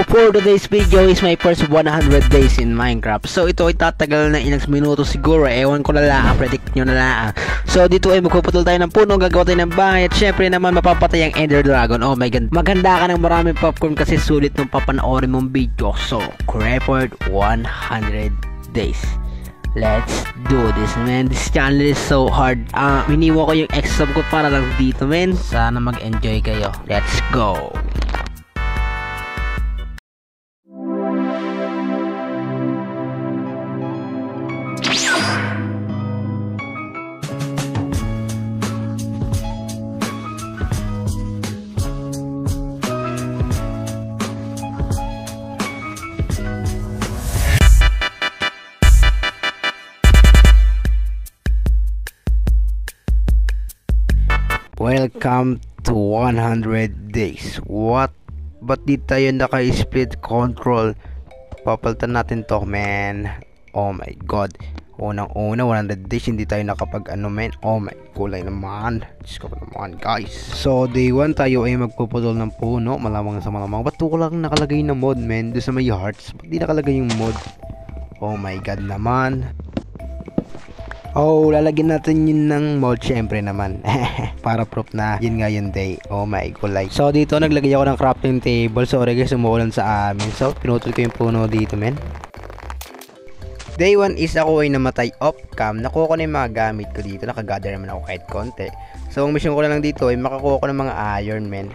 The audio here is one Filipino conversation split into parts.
For today's video is my first 100 days in Minecraft. So ito ay tatagal na ilang minuto siguro. Ewan ko na lang, predict nyo na lang. So dito ay magpuputol tayo ng puno, gagawa tayo ng bahay, at syempre naman mapapatay ang Ender Dragon. Oh my god, maghanda ka ng maraming popcorn kasi sulit nung papanoorin mong video. So Creeper 100 days. Let's do this, man. This channel is so hard. Miniwa ko yung ex-sub ko para lang dito, man. Sana mag-enjoy kayo. Let's go. Welcome to 100 days. What? Ba't di tayo naka-split control? Papalitan natin to, man. Oh my god. Unang-una, 100 days hindi tayo nakapag man. Oh my, kulay naman. Diyos ko naman, guys. So, day 1 tayo ay magpuputol ng puno. Malamang sa malamang. Ba't ko lang nakalagay na mod, man? Doon sa may hearts. Ba't di nakalagay yung mod? Oh my god naman. Oh, lalagyan natin yun ng mod syempre naman. Para proof na yun nga yung day. Oh my god. So dito naglagay ako ng crafting table. Sorry guys, umuulan sa amin. So pinutol ko yung puno dito, men. Day 1 is ako ay namatay off cam. Nakuha ko na yung mga gamit ko dito. Nakagather naman ako kahit konti. So ang mission ko na lang dito ay makakuha ko ng mga iron, men.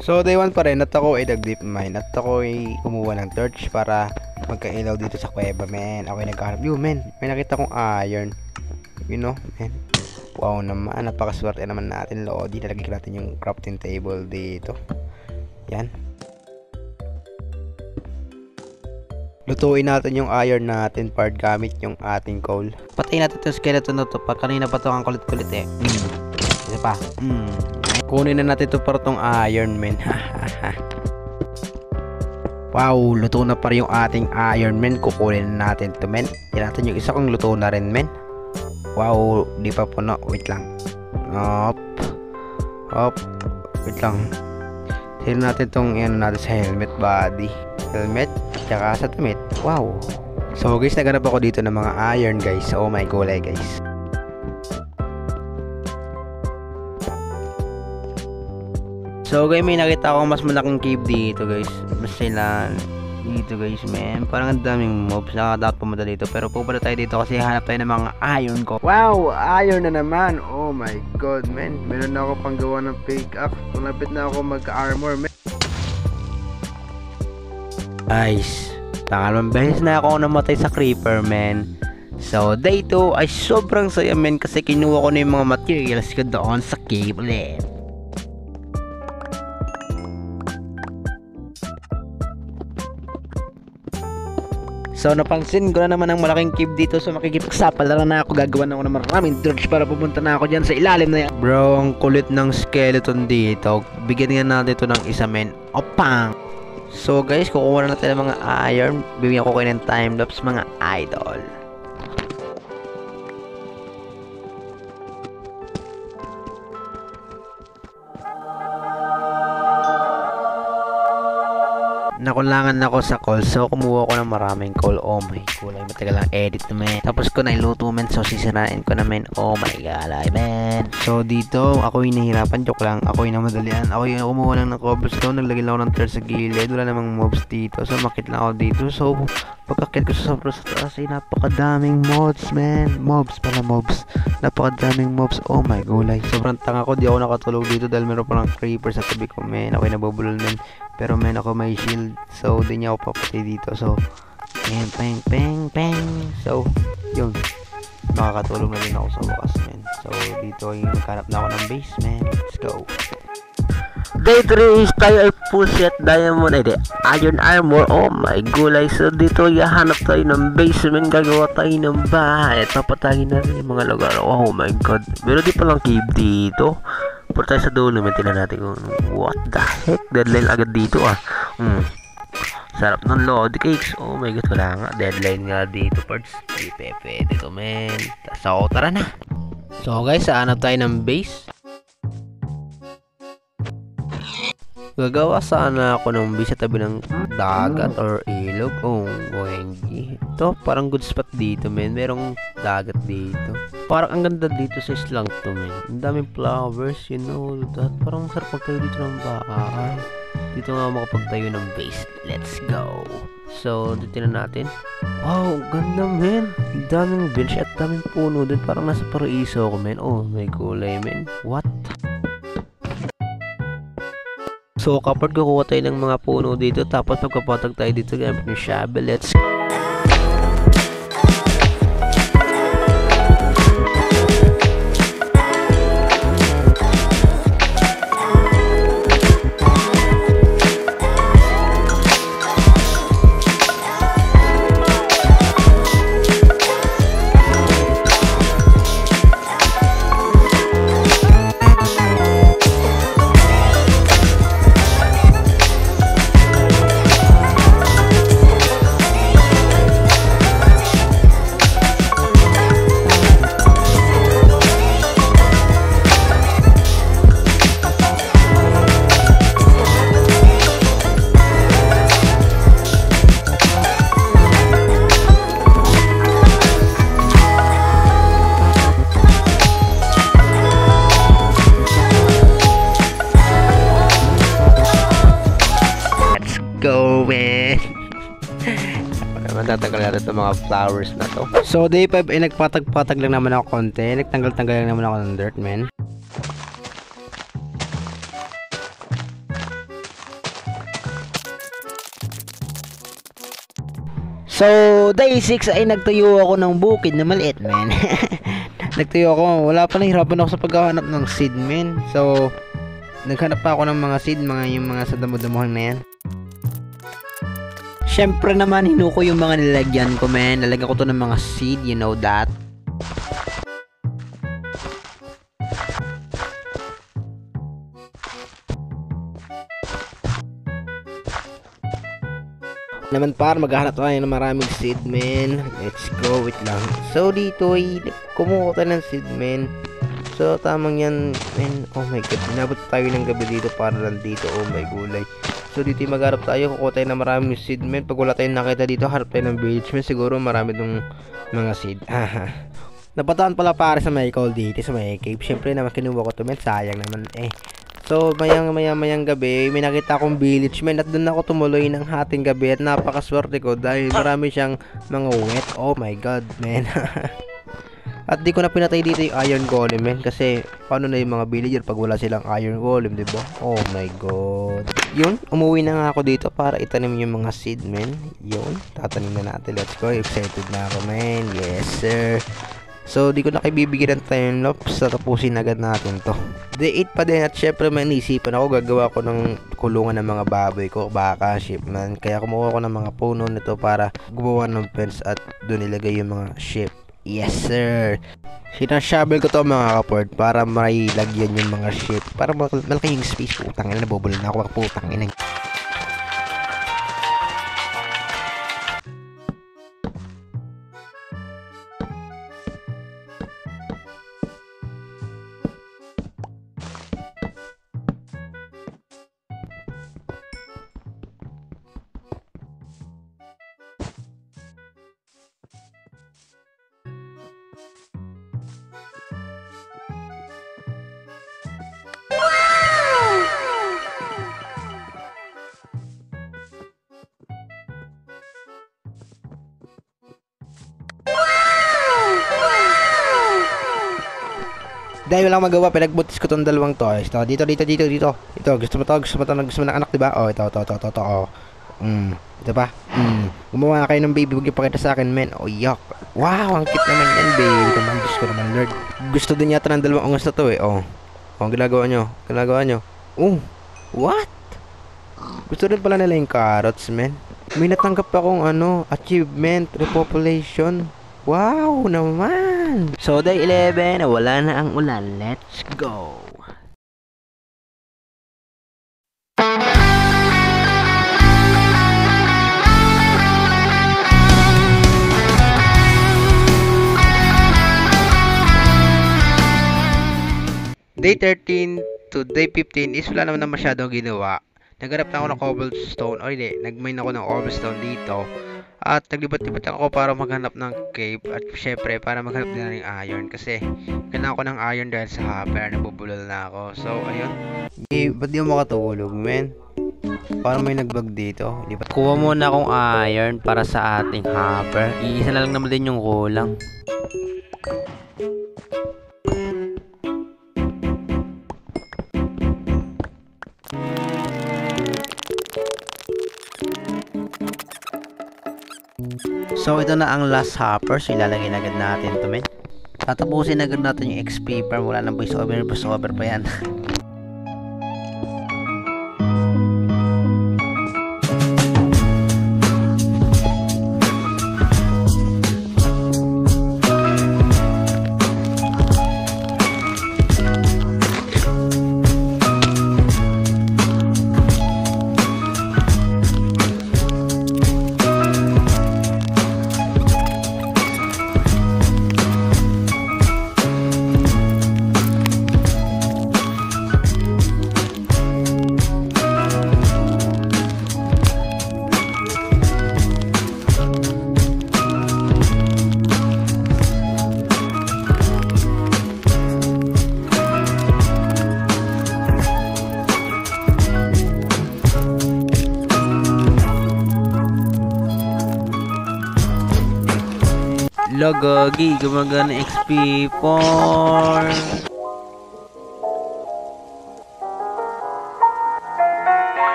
So day 1 pa rin at ako ay nag-deep mine. At ako ay kumuha ng torch para magkailaw dito sa kuweba, men. Ako ay nagkahanap. Yun, men. May nakita kong iron. You know, men. Wow naman. Napakaswerte naman natin, Lodi. Nalagay natin yung crafting table dito. Yan. Lutuin natin yung iron natin part gamit yung ating coal. Patayin natin itong skeleton na to. Kanina pa ito ang kulit-kulit eh. Isa pa. Kunin na natin ito para itong iron, men. Wow, luto na pa rin yung ating iron, men. Kukunin na natin ito, men. Yan natin yung isa kong luto na rin, men. Wow, di pa puno. Wait lang. Hop. Wait lang. Sino natin itong natin sa helmet body. Helmet, tsaka sa damit. Wow. So guys, naganap ako dito ng mga iron, guys. Oh my god, guys. So guys, may nakita ako mas malaking cave dito, guys. Mas sila dito, guys, man. Parang ang daming mobs. Nakakatakot pumunta dito. Pero pupunta tayo dito kasi hanap tayo ng mga iron ko. Wow! Iron na naman. Oh my god, man. Meron na ako pang gawa ng pickaxe. Malapit na ako magka-armor, man. Guys, pangalawang beses na ako namatay sa creeper, man. So day 2 ay sobrang saya, man. Kasi kinuha ko na yung mga materials ko doon sa cave ulit. So napansin ko na naman ang malaking cave dito. So makikipagsapalaran na ako. Gagawa na ako ng maraming torch para pupunta na ako dyan sa ilalim na yan. Bro, ang kulit ng skeleton dito. Bigyan nga natin ito ng isa, men. Opang! So guys, kukuha na natin ng mga iron. Bibigyan ko kayo ng timelapse, mga idol. Nakulangan ako sa coal, so kumuha ko ng maraming coal. Oh my kulay, matagal lang edit naman. Tapos ko na iluto, men. So sisirain ko na, men. Oh my god, man. So dito ako yung nahirapan. Joke lang, ako yung namadalian. Ako yung kumuha lang ng cobblestone. Naglagay lang ako ng torch sa gilid. Wala namang mobs dito, so makit lang ako dito. So pagkakit ko sa sobrang sa taas ay napakadaming mobs, man. Mobs. Napakadaming mobs. Oh my gulay. Sobrang tanga ko, di ako nakatulog dito dahil meron parang creeper sa tabi ko, men. Ako yung nabubulol, men. Pero men, ako may shield. So di niya ako papatay dito. So peng. So yun, makakatulog na din ako sa wakas, men. So dito ay naghanap na ako ng base, man. Let's go. Day 3 is tayo ay full set diamond, iron armor. Oh my gulay. So dito yahanap tayo ng basement. Gagawa tayo ng bahay at papatayin natin yung mga lugar. Oh my god, meron di palang cave dito. Puro tayo sa dulo, tingnan natin kung what the heck, deadline agad dito sarap ng load cakes. Oh my god, wala nga, deadline nga dito parts. Di pwede to, men. So tara na. So guys, hanap tayo ng base. Gagawa sana ako ng base sa tabi ng dagat or ilog. Oh, OMG. Ito, parang good spot dito, men. Merong dagat dito. Parang ang ganda dito sa islang to, men. Ang daming flowers, you know that. Parang sarap magtayo dito ng bahay. Dito nga makapagtayo ng base. Let's go. So, dito na natin. Wow, ganda, men. Daming bench at daming puno din. Parang nasa paraiso ako, men. Oh, may kulay, men. What? So, kapag kukuha tayo ng mga puno dito, tapos magpapatag tayo dito gamit ng shovel. Let's go, man. Matatagal natin itong mga flowers na to. So, day 5 ay nagpatag-patag lang naman ako konti. Nagtanggal-tanggal lang naman ako ng dirt, man. So, day 6 ay nagtayo ako ng bukid na maliit, man. Nagtayo ako. Wala pa, nahirapan ako sa paghahanap ng seed, man. So, naghanap pa ako ng mga seed, yung mga sa damo-damuhan na yan. Siyempre naman, hinuko yung mga nilagyan ko, men. Nalagyan ko to ng mga seed, you know that. Naman para maghahanap tayo ng maraming seed, men. Let's go, wait lang. So, dito ay kumuha tayo ng seed, men. So, tamang yan, men. Oh my god, inabot tayo ng gabi dito para lang dito. Oh my gulay. So dito magharap tayo, kukuha tayo ng maraming seed, men. Pag wala tayong nakita dito, harap tayo ng village, men. Siguro marami tong mga seed. Napataan pala pare sa may call dito, sa may cave. Siyempre naman kinuha ko to, men. Sayang naman eh. So mayang gabi, may nakita akong village, men. At doon ako tumuloy ng hating gabi. At napakaswerte ko dahil marami siyang mga wet. Oh my god, men. At di ko na pinatay dito yung iron golem, men. Kasi paano na yung mga villager pag wala silang iron golem, diba? Oh my god. Yun, umuwi na nga ako dito para itanim yung mga seed, men. Yun, tatanim na natin. Let's go. Excited na ako, men. Yes, sir. So, di ko na kayo bibigyan ng time lapse. Tapusin agad natin to. Day 8 pa din. At syempre, may naisipan ako. Gagawa ko ng kulungan ng mga baboy ko. Baka, sheep, man. Kaya kumuha ko ng mga puno nito para gumawa ng fence at doon ilagay yung mga sheep. Yes, sir. Sinashovel ko to, mga kapord, para mailagyan yung mga sheep. Para malaki yung space. Putang ina, nabubulol na ako. Putang ina. Dahil walang magawa, pinagbutis ko tong dalawang to. Ito, dito. Ito, gusto mo ng anak, diba? Oh, ito, oh. Ito pa. Gumawa na kayo ng baby, huwag yung pakita sa akin, men. Oh, yuck. Wow, ang cute naman yan, baby. Naman, Diyos ko naman, Lord. Gusto din yata ng dalawang ongos na to, eh. Oh, ang ginagawa nyo. Oh, what? Gusto rin pala nila yung carrots, men. May natanggap akong, achievement, repopulation. Wow naman! So, day 11, wala na ang ulan. Let's go! Day 13 to day 15 is wala naman na masyadong ginawa. naghanap na ako ng cobblestone, o hindi, nag-mine ako ng cobblestone dito. At naglibat-libat ako para maghanap ng cave at syempre para maghanap din ng iron kasi kailangan ko ng iron dahil sa hopper, nabubulol na ako. So, ayun. Ba't di mo makatulog, men? Parang may nagbag dito. Kuha muna akong iron para sa ating hopper. Iisa na lang naman din yung kulang. So ito na ang last hopper. So ilalagay na agad natin ito, men. Tatapusin agad natin yung XP farm. Wala nang voice over pa yan. Logagi, gumagana XP for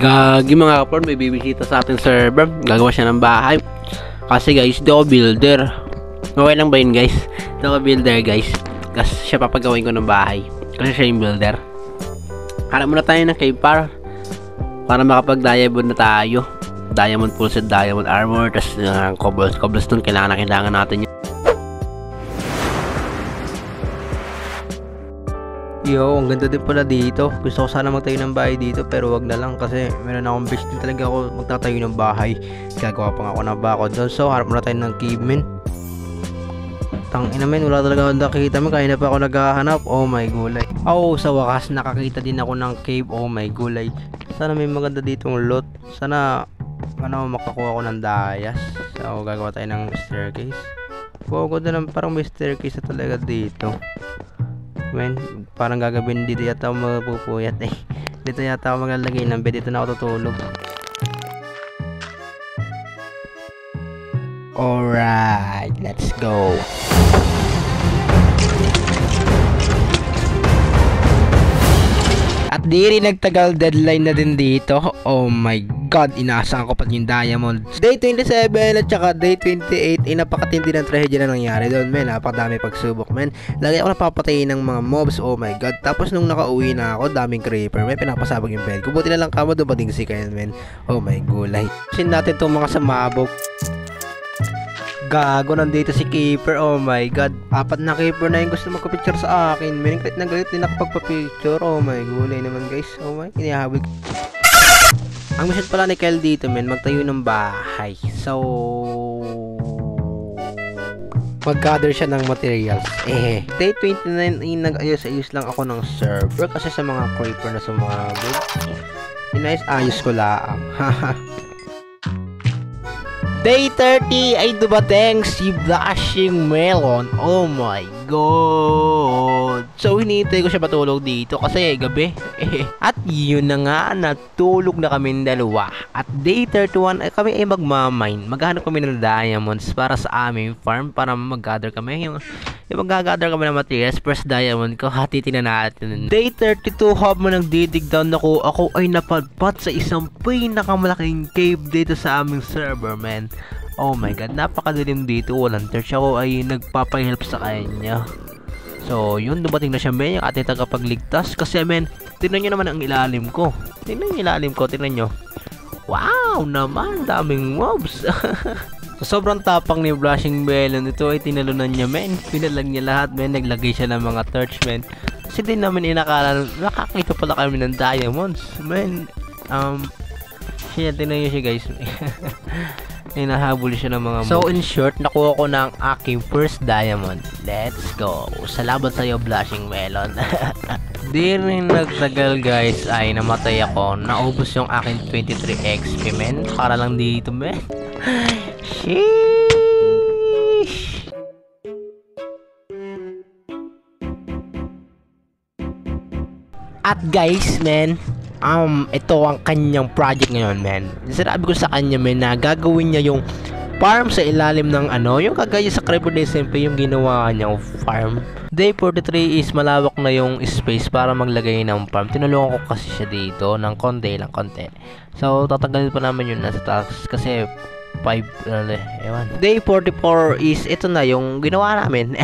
Gagi mga kapor, may bibisita sa ating server. Gagawa siya ng bahay. Kasi guys, di ako builder. Okay lang ba yun guys? Di ako builder guys. Kasi siya papagawin ko ng bahay. Kasi siya yung builder. Hanap muna tayo ng cave para makapag-diamond na tayo. Diamond pulse, diamond armor, tas cobblestone. Kailangan natin yun. Yo, ang ganda din pala dito. Gusto ko sana magtayo ng bahay dito pero wag na lang kasi meron akong wish din talaga ako magtatayo ng bahay. Gagawa pa nga ako ng bakod doon. So, harap muna tayo ng cave, men. Tangina, men, wala talaga akong nakikita, men. Kaya na pa ako naghahanap. Oh my gulay. Oh, sa wakas nakakita din ako ng cave. Oh my gulay. Sana may maganda ditong loot. Sana makakuha ko ng dayas. So, gagawa tayo ng staircase. Wow, ganda naman, parang may staircase na talaga dito. Men, parang gagawin dito yata ako mapupuyat eh. Dito yata ako maglalagay ng bed. Dito na ako tutulog. Alright, let's go. At di rin nagtagal, deadline na din dito. Oh my god, inaasahan ko pa yung diamond. Day 27 at saka day 28 ay napakatindi ng trahedya na nangyari doon, men. Napakadami pagsubok, men. Lagi ako napapatayin ng mga mobs. Oh my god. Tapos nung nakauwi na ako, daming creeper, may pinapasabog yung bed ko. Buti na lang kamo dumating si Kyle, men. Oh my gulay. Sin natin tong mga samabog. Gago, nandito si Keeper. Oh my god, 4 na Keeper na yung gusto magpa-picture sa akin. May galit na galit din ako pagpa-picture. Oh my gulay naman guys. Oh my, inihabol. Ang mission pala ni Kyle dito, men, magtayo ng bahay. So mag-gather siya ng materials. Day 29 ay nag-ayos-ayos lang ako ng server kasi sa mga creeper na sumabog. Inayos ko lang. Day 30 ay dumating si Blushing Melon. Oh my god. So hinihintay ko siya matulog dito kasi gabi. At yun na nga, natulog na kami dalawa. At day 31 ay kami ay magmamine. Maghanap kami ng diamonds para sa aming farm para mag-gather kami. Yung mag-gather kami ng materials. First diamond ko, hatitin na natin. Day 32 habang nagdidig down ako ay napadpad sa isang pinakamalaking cave dito sa aming server, man. Oh my god, napakadilim dito. Walang torch. Ako ay nagpapahelp sa kanya. So, yun, dumating na siya, men, yung ating tagapagligtas. Kasi, men, tingnan nyo naman ang ilalim ko. Tingnan nyo. Wow naman, daming mobs. So, sobrang tapang ni Blushing Melon. Ito ay tinalunan niya, men. Pinalag niya lahat, men. Naglagay siya ng mga torch, men. Kasi din namin inakala, nakakita pala kami ng diamonds, men. Siya, tinan nyo siya guys. Hinahabol siya ng mga moves. So in short, nakuha ko ng aking first diamond. Let's go. Salamat sa'yo, Blushing Melon. Di rin nagtagal guys ay namatay ako. Naubos yung aking 23 XP men. Para lang dito men. Sheesh. At guys men, ito ang kanyang project ngayon men. Sinabi ko sa kanya men na gagawin niya yung farm sa ilalim ng yung kagaya sa Creeper SMP yung ginawa niyang farm. Day 43 is malawak na yung space para maglagay ng farm. Tinulungan ko kasi siya dito ng konti. So tatanggalin pa naman yun nasa taas kasi 5 ewan. Day 44 is ito na yung ginawa namin.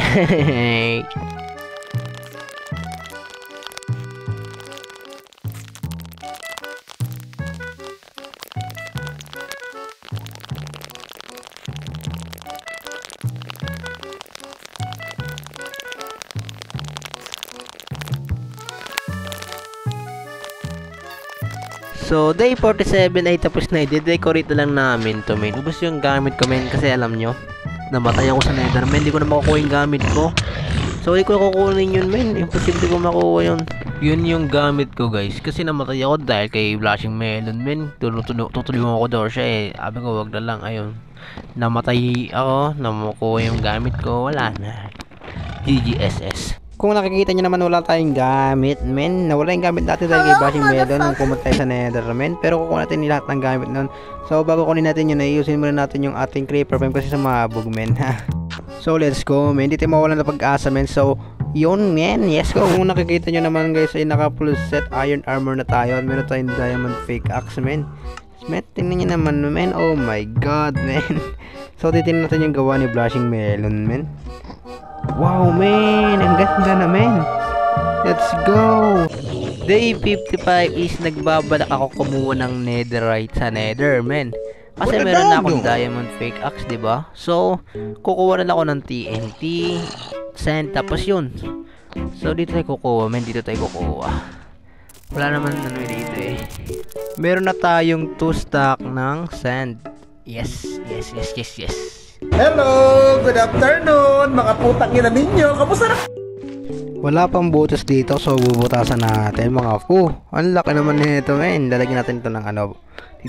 So, day 47 ay tapos na. I-decorate na lang namin to, men. Ubus yung gamit ko, men. Kasi alam nyo, namatay ako sa nether, men. Hindi ko na makukuha yung gamit ko. So, hindi ko na kukunin yun, men. Imposible ko makuha yun. Yun yung gamit ko, guys. Kasi namatay ako dahil kay Blushing Melon, men. Tutulungan ko daw siya, eh. Sabi ko, wag na lang. Ayun. Namatay ako. Namakuha yung gamit ko. Wala na. GGSS. Kung nakikita nyo naman wala tayong gamit, men. Nawala yung gamit natin dahil kay Blushing Melon nung pumunta tayo sa nether, men. Pero kukuha natin lahat ng gamit nun. So bago kunin natin yun, ayusin muna natin yung ating creeper farm kasi sumabog, men. So let's go, men. Hindi tayo mawalan ng pag-asa, men. So yun, men. Yes go. Kung nakikita nyo naman guys ay naka full set iron armor na tayo. Meron tayong diamond fake axe, men. Men, tingnan nyo naman, men. Oh my god, men. So titignan natin yung gawa ni Blushing Melon, men. Wow, man! Ang ganda na, man! Let's go! Day 55 is nagbabalak ako kumuha ng netherite sa nether, man. Kasi meron na akong diamond fake axe, diba? So, kukuha na lang ako ng TNT, sand, tapos yun. So, dito tayo kukuha, man. Dito tayo kukuha. Wala naman dito eh. Meron na tayong 2 stack ng sand. Yes. Hello! Good afternoon! Mga putang ina ninyo! Kamusta na? Wala pang butas dito, so bubutasan natin mga ang laki naman nito, men. Lalagyan natin ito ng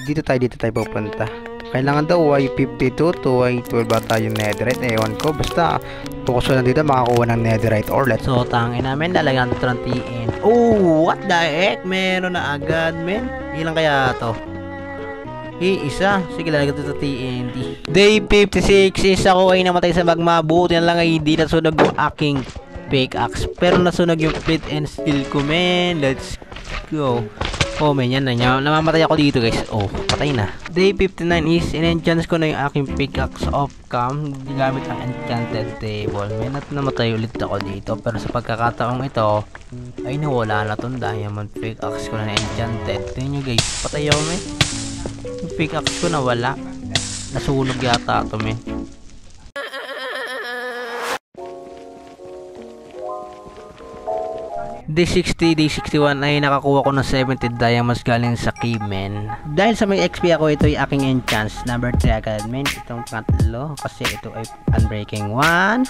dito tayo pupunta. Kailangan daw ay 52 to ay 12 ba tayong netherite. Ewan ko, basta focus ko lang dito makakuha ng netherite or let's so tangin namin, lalagyan natin ito ng TNT. Oh, what the heck? Meron na agad, men. Ilang kaya to? Isa. Sige, lalagyan ito sa TNT. Day 56 is ako ay namatay sa magma. Buti na lang ay hindi nasunog yung aking fake axe. Pero nasunog yung flint and steel ko, men. Let's go. Oh, men, yan na. Namamatay ako dito, guys. Oh, patay na. Day 59 is in-enchant ko na yung aking pickaxe off cam. Gamit ang enchanted table. Men, at namatay ulit ako dito. Pero sa pagkakataong ito, ay nawala na tong diamond pickaxe ko na enchanted. Tingnan nyo, guys. Patay ako, men. Yung pickaxe ko nawala. Nasunog yata ito, men. Day 60, day 61 ay nakakuha ko ng 70 diamonds galing sa cave, men. Dahil sa may XP ako, ito ay aking enchants. Number 3 agad, men. Itong pangatlo. Kasi ito ay unbreaking 1.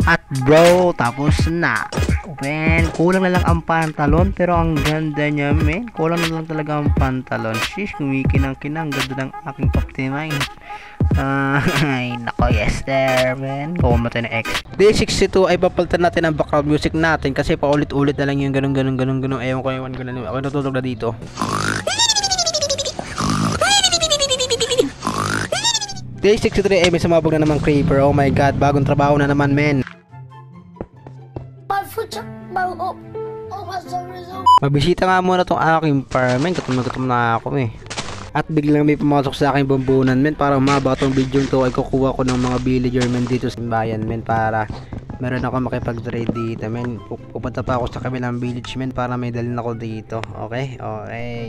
At bro, tapos na. Men, kulang na lang ang pantalon. Pero ang ganda niya, men. Kulang na lang talaga ang pantalon. Shish, kumikinang-kinang. Ganda ng aking optimize. Ay, nako, yes there, men. Kuha mo tayo ng X. Day 62 ay papalitan natin ang background music natin. Kasi paulit-ulit na lang yung ganun. Ewan ko na. Ako natutog na dito. Day 63 ay may sumabog na naman creeper. Oh my god, bagong trabaho na naman, men. Mabisita nga muna tong aking farm, men. Gutom na ako eh. At biglang may pumasok sa aking bambunan, men. Para umaba tong video to ay kukuha ko ng mga villager, men, dito sa bayan, men. Para meron ako makipag-trade dito, men. Pupunta pa ako sa kabilang village, men. Para may dalhin ako dito. Okay.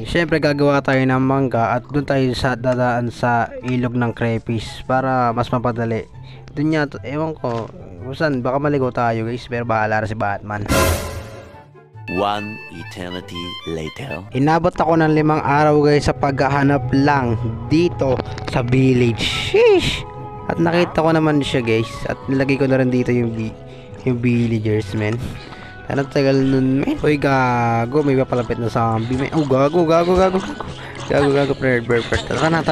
Siyempre gagawa tayo ng mangga. At doon tayo dadaan sa ilog ng crayfish. Para mas mapadali. Doon ewan ko. Saan? Baka maligaw tayo, guys. Pero bahala na si Batman. One eternity later. Inabot ako ng 5 araw guys sa paghahanap lang dito sa village. Sheesh! At nakita ko naman siya guys. At nilagay ko na rin dito yung villagers men. Anong tagal nun men? Uy gago, may papalapit na zombie men. Oh gago. Gago, bird. Tara na.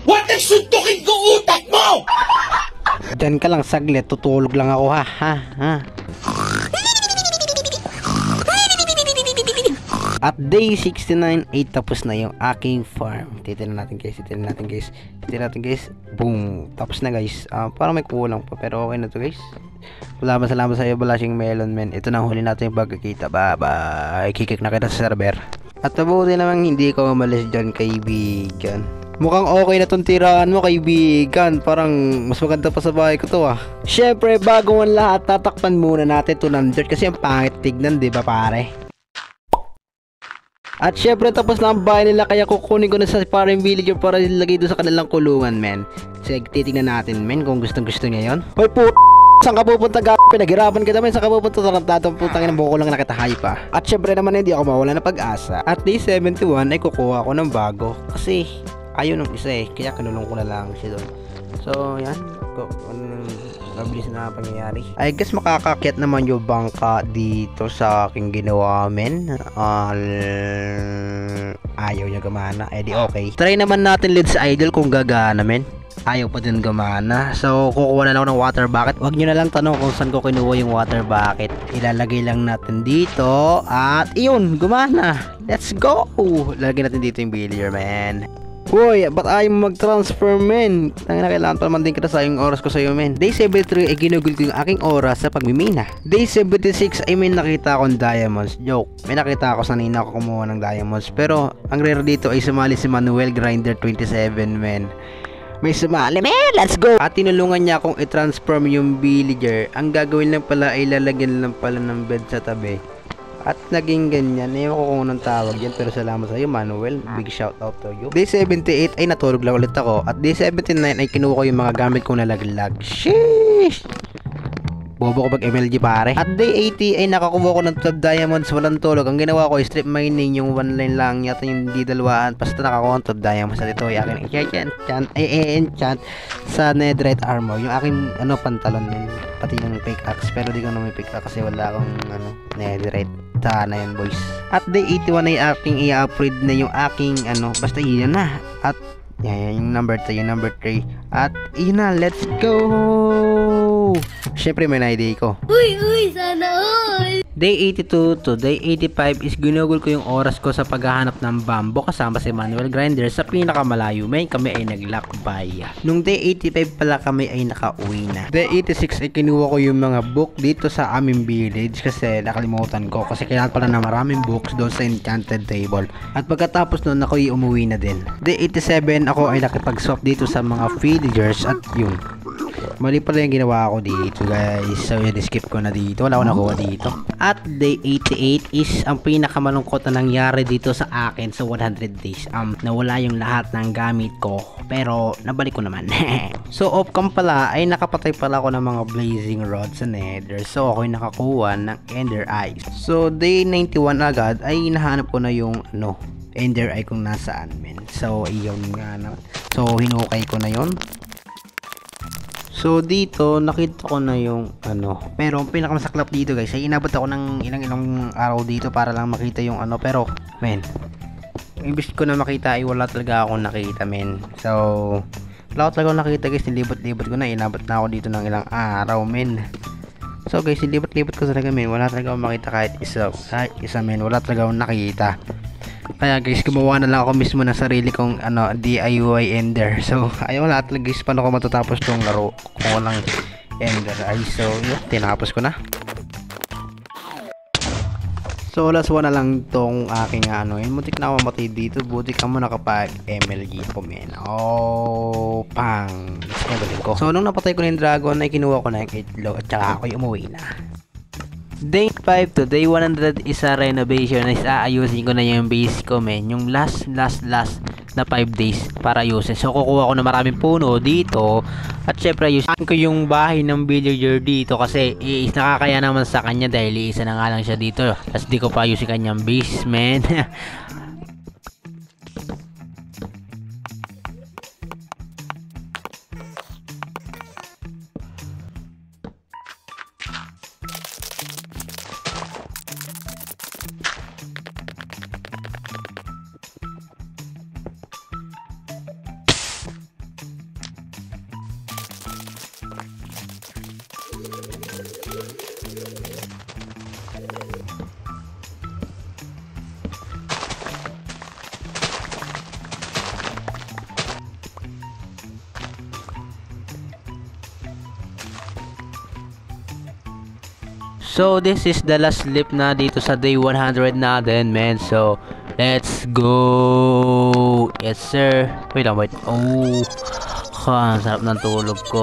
What ang suntukin ko utak mo? Diyan ka lang saglit, tutulog lang ako ha. At day 69 ay tapos na yung aking farm. Titignan natin guys. Boom. Tapos na guys. Parang may kulang pa pero okay na to guys. Salamat sa iyo Balashing Melon men. Ito na huli natin yung pagkakita. Bye. Kikik na kita sa server. At mabuti namang hindi ko umalis dyan kaibigan. Mukhang okay na tong tiraan mo kaibigan. Parang mas maganda pa sa bahay ko to Syempre bago ang lahat tatakpan muna natin to ng dirt kasi ang pangit tignan diba pare. At syempre tapos na ang bahay nila kaya kukunin ko na sa parang villager para ilagay doon sa kanilang kulungan men. Sige titignan natin men kung gustong niya yon. Hoy po saan ka pupunta pinaghirapan kita men. Saan ka pupunta tarantadong putang ng buko lang nakitahay pa. At syempre naman hindi ako mawala ng pag-asa. At day 71 ay kukuha ako ng bago kasi ayaw nung isa kaya kinulong ko na lang siya doon. So yan mabilis na pangyayari. I guess makakakyat naman yung bangka dito sa aking ginawa men. Ayaw niya gumana. Di okay. Try naman natin Leeds Idol kung gagana men. Ayaw pa din gumana. So kukuha na lang ako ng water bucket. Huwag nyo na lang tanong kung saan ko kinuha yung water bucket. Ilalagay lang natin dito. At iyon gumana. Let's go. Lalagay natin dito yung villager man. Uy, ba't ayaw mo mag-transfer men? Kailangan pa naman din kita sa yung oras ko sa'yo men. Day 73 ay ginugol ko yung aking oras sa pagmimina. Day 76 ay may nakita akong diamonds. Joke, may nakita ako sanina ako kumuha ng diamonds. Pero ang rare dito ay sumali si Manuel Grinder 27 men. May sumali men, let's go! At tinulungan niya akong i-transform yung villager. Ang gagawin lang pala ay lalagyan lang pala ng bed sa tabi. At naging ganyan. Ewan ko kung anong tawag yan. Pero salamat sa iyo Manuel. Big shout out to you. Day 78 ay natulog lang ulit ako. At day 79 ay kinuha ko yung mga gamit kong nalaglag. Sheesh! Bobo ko pag MLG pare. At day 80 ay nakakuha ko ng 12 diamonds. Walang tulog. Ang ginawa ko ay strip mining. Yung one line lang yata yung di dalawaan. Basta nakakuha ng 12 diamonds. At ito ay akin enchant sa netherite armor. Yung aking pantalon din. Pati yung pickaxe. Pero di ko na may pickaxe kasi wala akong netherite. Na yun boys. At day 81 ay aking i-upgrade na yung aking basta yun na. At yan yung number 3 at yun na, let's go. Syempre may na-idea ko. Uy, sana all. Day 82 to day 85 is ginugol ko yung oras ko sa paghahanap ng bamboo kasama si Manuel Grinder sa pinakamalayo men. Kami ay naglakbay. Nung day 85 pala kami ay nakauwi na. Day 86 ay kinuha ko yung mga book dito sa aming village kasi nakalimutan ko kasi kailangan pala na maraming books doon sa enchanted table. At pagkatapos nun ako ay umuwi na din. Day 87 ako ay nakipag-swap dito sa mga villagers at yun. Mali pala yung ginawa ko dito guys. So yun, skip ko na dito. Wala ko nakuha dito. At day 88 is ang pinakamalungkot na nangyari dito sa akin sa 100 days. Nawala yung lahat ng gamit ko. Pero nabalik ko naman. So off cam pala ay nakapatay pala ako ng mga blazing rods sa nether. So ako'y nakakuha ng ender eyes. So day 91 agad ay nahanap ko na yung ender eye kung nasaan men. So iyon nga na. So hinukay ko na yon. So dito nakita ko na yung pero ang pinakamasaklap dito guys ay inabot ako ng ilang araw dito para lang makita yung pero men imbis ko na makita ay wala talaga akong nakita men. So wala talaga akong nakita guys, nilibot-libot ko na, inabot na ako dito ng ilang araw men. So guys, nilibot-libot ko talaga men, wala talaga akong makita kahit isa men, wala talaga akong nakita. Kaya guys, gumawa na lang ako mismo ng sarili kong DIY ender. So ayun lahat talaga guys, paano ko matatapos tong laro kung walang ender ay. So yun, tinapos ko na. So last one na lang tong aking muntik na ako mamatay dito. Buti ka mo nakapag MLG ko men. Oh pang ko. So nung napatay ko na yung dragon ay kinuha ko na yung itlog at saka ako'y umuwi na. Day 5 to day 100 is a renovation. Is aayusin ko na yung base ko men. Yung last na 5 days para ayusin. So kukuha ko na maraming puno dito at syempre ayusin ko yung bahay ng villager dito kasi nakakaya naman sa kanya dahil isa na nga lang siya dito. Tapos di ko pa ayusin kanyang basement. So this is the last sleep na dito sa day 100 natin, man. So let's go. Yes sir. Wait lang, wait. Oh, ang sarap ng tulog ko.